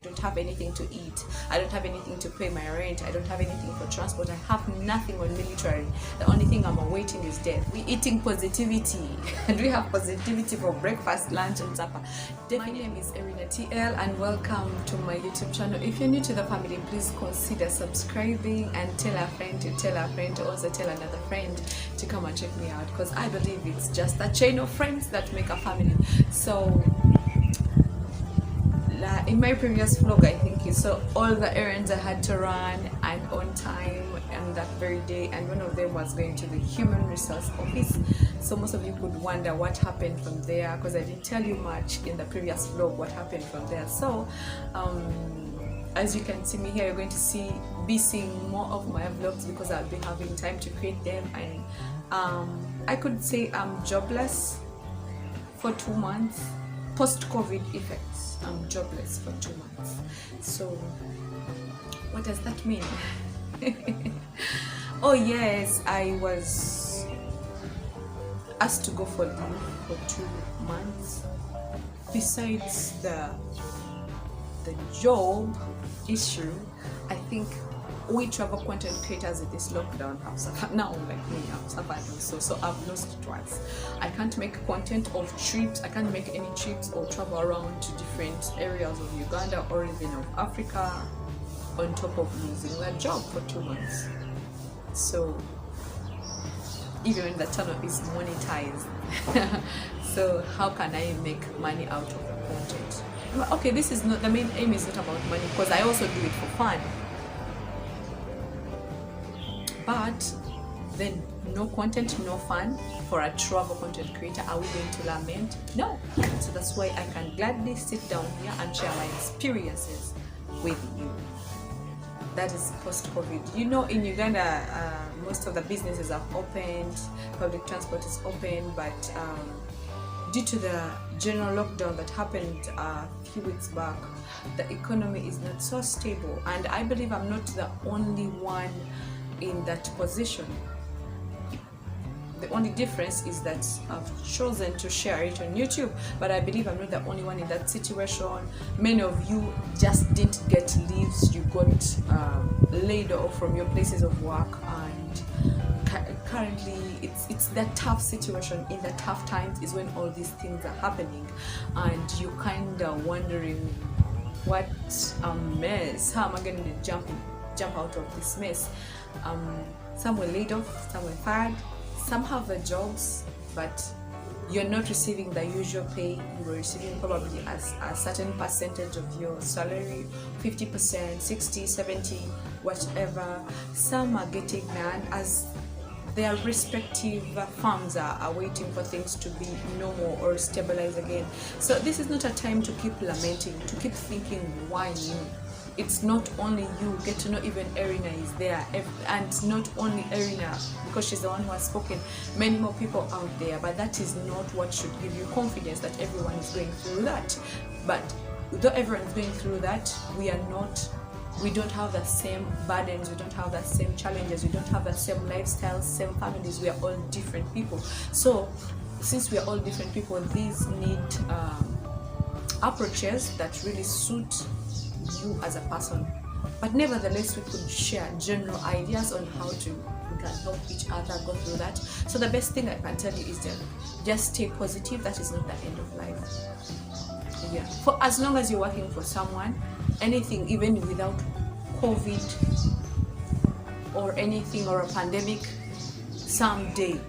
don't have anything to eat, I don't have anything to pay my rent, I don't have anything for transport, I have nothing on military. The only thing I'm awaiting is death. We're eating positivity and we have positivity for breakfast, lunch and supper. My name is Erina TL and welcome to my YouTube channel. If you're new to the family, please consider subscribing and tell a friend to tell a friend to also tell another friend to come and check me out, because I believe it's just a chain of friends that make a family. So in my previous vlog, I think you saw all the errands I had to run and on time and that very day, and one of them was going to the human resource office. So most of you could wonder what happened from there, because I didn't tell you much in the previous vlog what happened from there. So as you can see me here, you're going to be seeing more of my vlogs because I'll be having time to create them. And I could say I'm jobless for 2 months. Post-COVID effects, I'm jobless for 2 months. So what does that mean? Oh yes, I was asked to go for leave for 2 months. Besides the job issue, I think we travel content creators in this lockdown have suffered. Now, like me, I've suffered also. So I've lost twice. I can't make content of trips. I can't make any trips or travel around to different areas of Uganda or even of Africa, on top of losing that job for 2 months. So even when the channel is monetized, so how can I make money out of the content? Okay, this is not the main aim. Is not about money, because I also do it for fun. But then no content, no fun for a travel content creator. Are we going to lament? No. So that's why I can gladly sit down here and share my experiences with you. That is post-COVID. You know, in Uganda, most of the businesses have opened, public transport is open, but due to the general lockdown that happened a few weeks back, the economy is not so stable. And I believe I'm not the only one in that position. The only difference is that I've chosen to share it on YouTube, but I believe I'm not the only one in that situation. Many of you just didn't get leaves, you got laid off from your places of work, and currently it's that tough situation. In the tough times is when all these things are happening, and you're kind of wondering, what a mess, how am I going to jump out of this mess? Some were laid off, some were fired, some have the jobs, but you're not receiving the usual pay. You were receiving probably a certain percentage of your salary, 50%, 60, 70, whatever. Some are getting none, as their respective firms are waiting for things to be normal or stabilize again. So this is not a time to keep lamenting, to keep thinking, why me? It's not only you. Get to know even Erina is there, and not only Erina because she's the one who has spoken, many more people out there. But that is not what should give you confidence that everyone is going through that. But though everyone is going through that, we don't have the same burdens, we don't have the same challenges, we don't have the same lifestyles, same families. We are all different people. So since we are all different people, these need approaches that really suit you as a person. But nevertheless, we could share general ideas on how we can help each other go through that. So the best thing I can tell you is that just stay positive. That is not the end of life. Yeah, for as long as you're working for someone, anything, even without COVID or anything or a pandemic, someday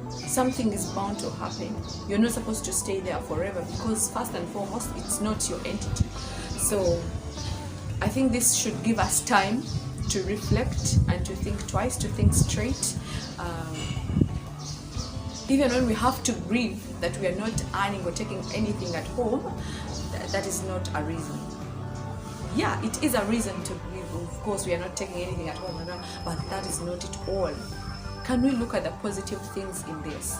something is bound to happen. You're not supposed to stay there forever, because first and foremost, it's not your entity. So I think this should give us time to reflect and to think twice, to think straight. Even when we have to grieve that we are not earning or taking anything at home, that is not a reason. Yeah, it is a reason to grieve. Of course, we are not taking anything at home, but that is not it all. Can we look at the positive things in this?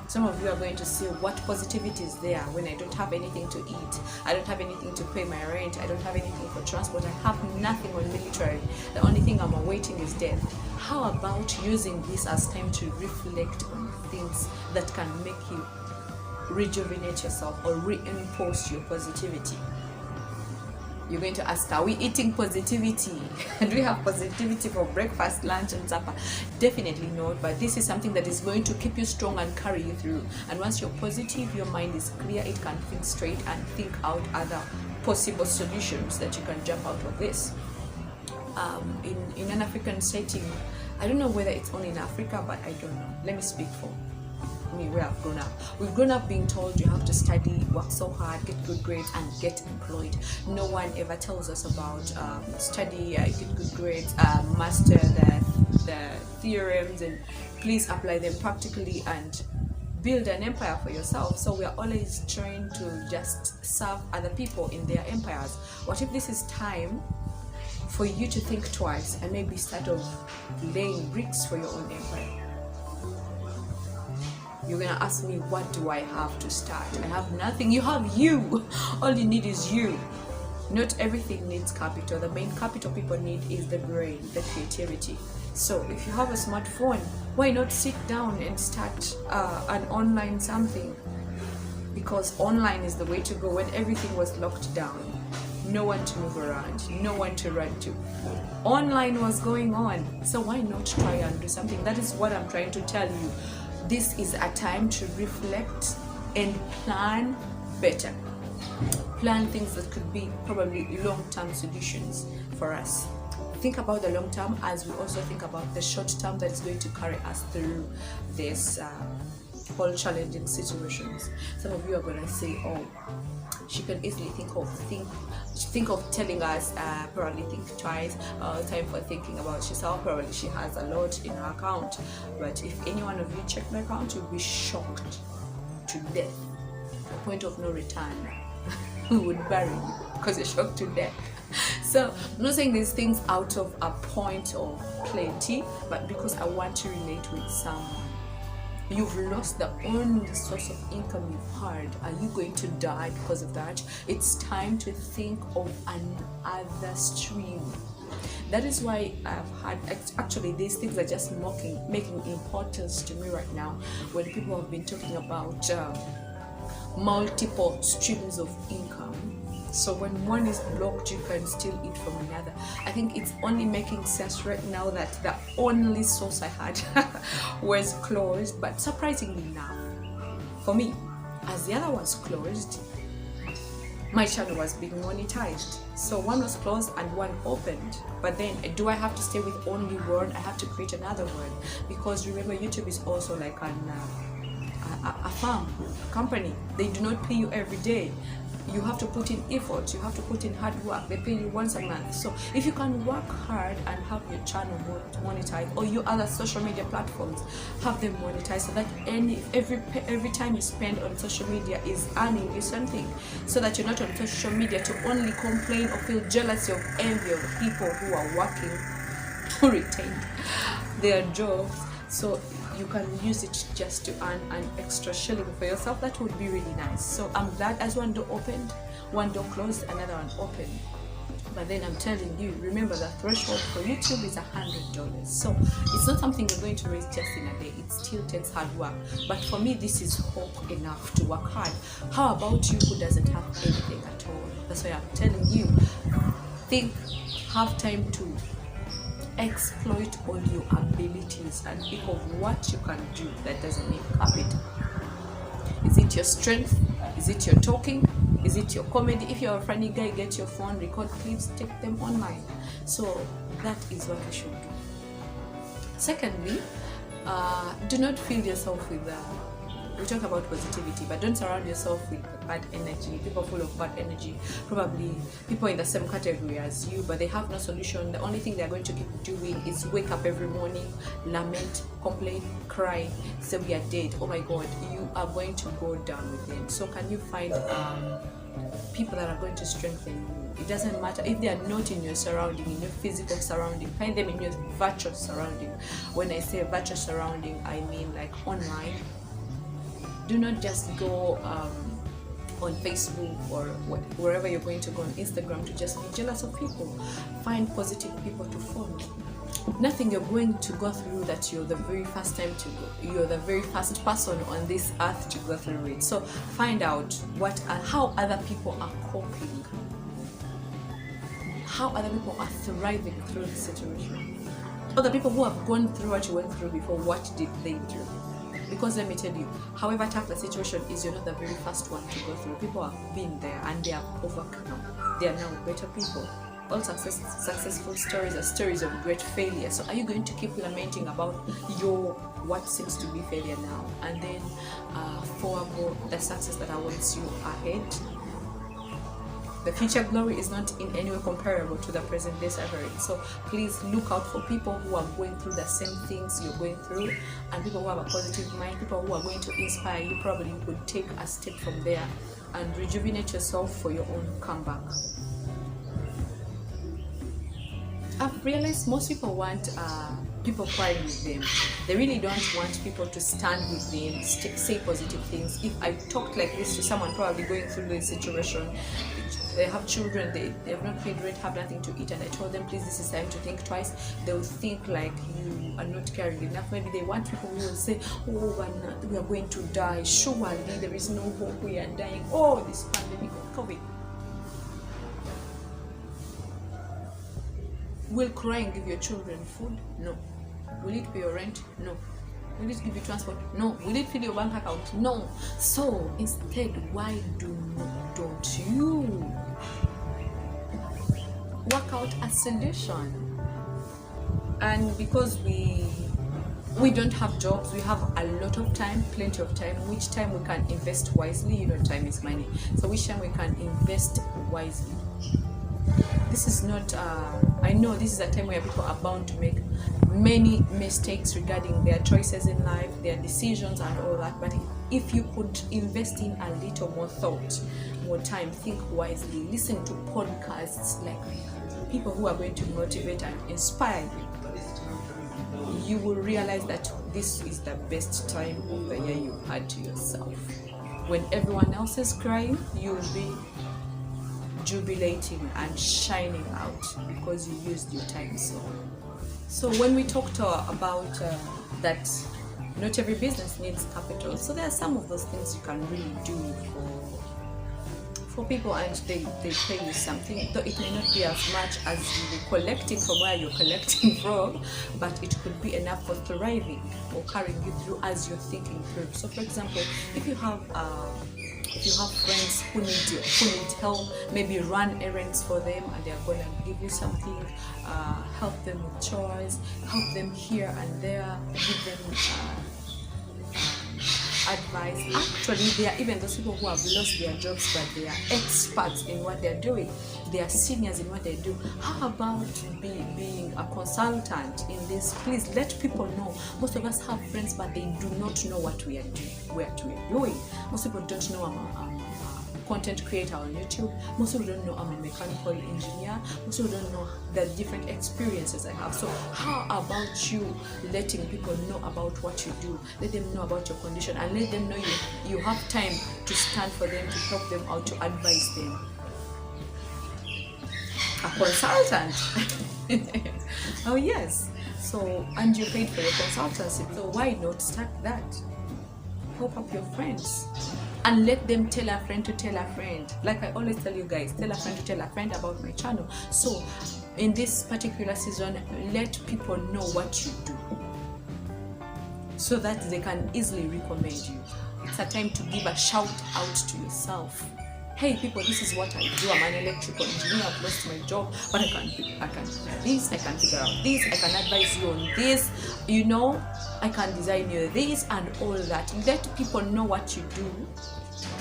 Some of you are going to see what positivity is there when I don't have anything to eat, I don't have anything to pay my rent, I don't have anything for transport, I have nothing on military. The only thing I'm awaiting is death. How about using this as time to reflect on things that can make you rejuvenate yourself or reinforce your positivity? You're going to ask, are we eating positivity? Do we have positivity for breakfast, lunch, and supper? Definitely not, but this is something that is going to keep you strong and carry you through. And once you're positive, your mind is clear, it can think straight and think out other possible solutions that you can jump out of this. In an African setting, I don't know whether it's only in Africa, but I don't know. Let me speak for me, where I've grown up. We've grown up being told you have to study, work so hard, get good grades, and get employed. No one ever tells us about study, get good grades, master the theorems, and please apply them practically and build an empire for yourself. So we are always trying to just serve other people in their empires. What if this is time for you to think twice and maybe start off laying bricks for your own empire? You're gonna ask me, what do I have to start? I have nothing. You have you. All you need is you. Not everything needs capital. The main capital people need is the brain, the creativity. So if you have a smartphone, why not sit down and start an online something? Because online is the way to go. When everything was locked down, no one to move around, no one to run to, online was going on. So why not try and do something? That is what I'm trying to tell you. This is a time to reflect and plan better. Plan things that could be probably long-term solutions for us. Think about the long term as we also think about the short term that is going to carry us through this whole challenging situations. Some of you are going to say, oh, she can easily think of telling us, probably think twice, time for thinking about herself, probably she has a lot in her account. But if any one of you check my account, you'll be shocked to death. Point of no return. We would bury you because you're shocked to death. So I'm not saying these things out of a point of plenty, but because I want to relate with someone. You've lost the only source of income you've had. Are you going to die because of that? It's time to think of another stream. That is why I've had, actually these things are just making importance to me right now when people have been talking about multiple streams of income. So when one is blocked, you can still eat from another. I think it's only making sense right now that the only source I had was closed, but surprisingly enough, for me, as the other was closed, my channel was being monetized. So one was closed and one opened. But then, do I have to stay with only one? I have to create another one. Because remember, YouTube is also like a farm, a company. They do not pay you every day. You have to put in effort, you have to put in hard work. They pay you once a month. So if you can work hard and have your channel monetized, or your other social media platforms have them monetized, so that every time you spend on social media is earning you something, so that you're not on social media to only complain or feel jealous or envy of people who are working, who retained their jobs. So you can use it just to earn an extra shilling for yourself. That would be really nice. So I'm glad as one door opened, one door closed, another one opened. But then I'm telling you, remember the threshold for YouTube is $100. So it's not something you're going to raise just in a day. It still takes hard work. But for me, this is hope enough to work hard. How about you who doesn't have anything at all? That's why I'm telling you, have time to exploit all your abilities and think of what you can do that doesn't need capital. Is it your strength? Is it your talking? Is it your comedy? If you're a funny guy, get your phone, record clips, take them online. So that is what you should do. Secondly, do not fill yourself with we talk about positivity, but don't surround yourself with bad energy, people full of bad energy, probably people in the same category as you, but they have no solution. The only thing they're going to keep doing is wake up every morning, lament, complain, cry, say we are dead. Oh my God, you are going to go down with them. So can you find people that are going to strengthen you? It doesn't matter if they are not in your surrounding, in your physical surrounding. Find them in your virtual surrounding. When I say virtual surrounding, I mean like online. Do not just go on Facebook or wherever you're going to go on Instagram to just be jealous of people. Find positive people to follow. Nothing you're going to go through that you're the very first time to go. You're the very first person on this earth to go through it. So find out how other people are coping. how other people are thriving through the situation. Other people who have gone through what you went through before, what did they do? Because let me tell you, however tough the situation is, you're not the very first one to go through. People have been there and they have overcome. They are now better people. All successful stories are stories of great failure. So are you going to keep lamenting about your what seems to be failure now, and then forego the success that awaits you ahead? The future glory is not in any way comparable to the present day suffering. So please look out for people who are going through the same things you're going through, and people who have a positive mind, people who are going to inspire you. Probably you could take a step from there and rejuvenate yourself for your own comeback. I've realized most people want people crying with them. They really don't want people to stand with them, say positive things. If I talked like this to someone probably going through this situation, they have children, they have not paid rent, have nothing to eat, and I told them, please, this is time to think twice, they will think like you are not caring enough. Maybe they want people who will say, oh, we are going to die, surely there is no hope, we are dying, oh, this pandemic of COVID. Will crying give your children food? No. Will it pay your rent? No. Will it give you transport? No. Will it fill your bank account? No. So instead, why don't you work out a solution? And because we don't have jobs, we have a lot of time, plenty of time, which time we can invest wisely. You know, time is money. So which time we can invest wisely? This is not, I know this is a time where people are bound to make many mistakes regarding their choices in life, their decisions and all that, but if you could invest in a little more thought, more time, think wisely, listen to podcasts like people who are going to motivate and inspire you, you will realize that this is the best time of the year you had to yourself. When everyone else is crying, you'll be jubilating and shining out because you used your time. So when we talked about that not every business needs capital, so there are some of those things you can really do for people, and they pay you something, though it may not be as much as you're collecting from where you're collecting from, but it could be enough for thriving or carrying you through as you're thinking through. So for example, if you have friends who need help, maybe run errands for them and they're going to give you something, help them with chores, help them here and there, give them advice. Actually, there are even those people who have lost their jobs, but they are experts in what they're doing. They are seniors in what they do. How about being a consultant in this? Please let people know. Most of us have friends, but they do not know what we are doing. Most people don't know I'm a content creator on YouTube. Most people don't know I'm a mechanical engineer. Most people don't know the different experiences I have. So how about you letting people know about what you do? Let them know about your condition and let them know you have time to stand for them, to help them out, to advise them. A consultant. Oh yes. So, and you paid for your consultancy, so why not start that? Help up your friends and let them tell a friend to tell a friend. Like I always tell you guys, tell a friend to tell a friend about my channel. So in this particular season, let people know what you do so that they can easily recommend you. It's a time to give a shout out to yourself. Hey people, this is what I do. I'm an electrical engineer. I've lost my job, but I can do this. I can figure out this. I can advise you on this. You know, I can design you this and all that. Let people know what you do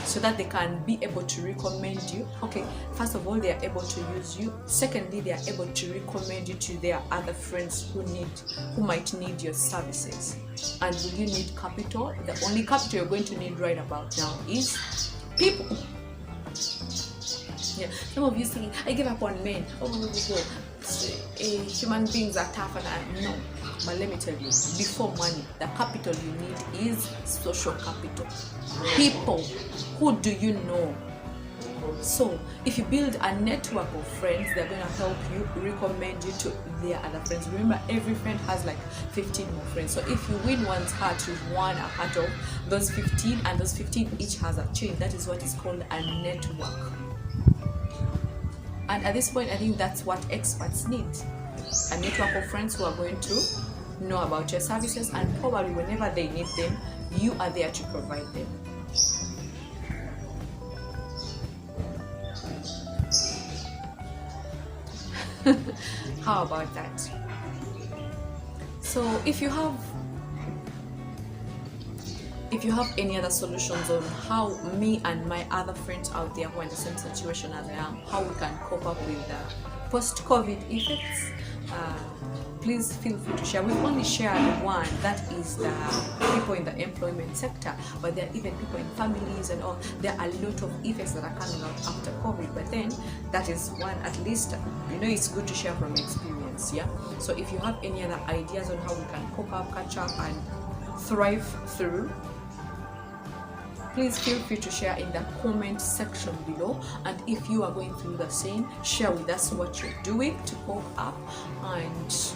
so that they can be able to recommend you. Okay, first of all, they are able to use you. Secondly, they are able to recommend you to their other friends who might need your services. And will you need capital? The only capital you're going to need right about now is people. Yeah, some of you saying, I give up on men. Human beings are tough, and no. But let me tell you, before money, the capital you need is social capital. People, who do you know? So if you build a network of friends, they're going to help you, recommend you to their other friends. Remember, every friend has like 15 more friends. So if you win one's heart, you've won a heart of those 15, and those 15 each has a chain. That is what is called a network. And at this point, I think that's what experts need. A network of friends who are going to know about your services, and probably whenever they need them, you are there to provide them. How about that? So if you have any other solutions on how me and my other friends out there who are in the same situation as I am, how we can cope up with the post-COVID effects, please feel free to share. We've only shared one, that is the people in the employment sector, but there are even people in families and all. There are a lot of effects that are coming out after COVID, but then that is one, at least, it's good to share from experience, yeah? So if you have any other ideas on how we can cope up, catch up, and thrive through, please feel free to share in the comment section below. And if you are going through the same, share with us what you're doing to cope up, and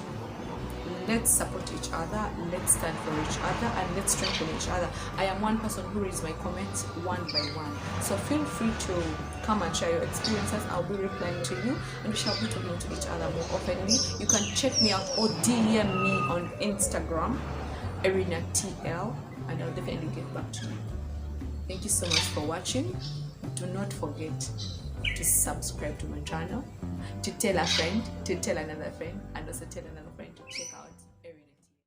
let's support each other, let's stand for each other, and let's strengthen each other. I am one person who reads my comments one by one, so feel free to come and share your experiences. I'll be replying to you, and we shall be talking to each other more oftenly. You can check me out or DM me on Instagram, ErinaTL, and I'll definitely get back to you. Thank you so much for watching. Do not forget to subscribe to my channel, to tell a friend, to tell another friend, and also tell another friend to check out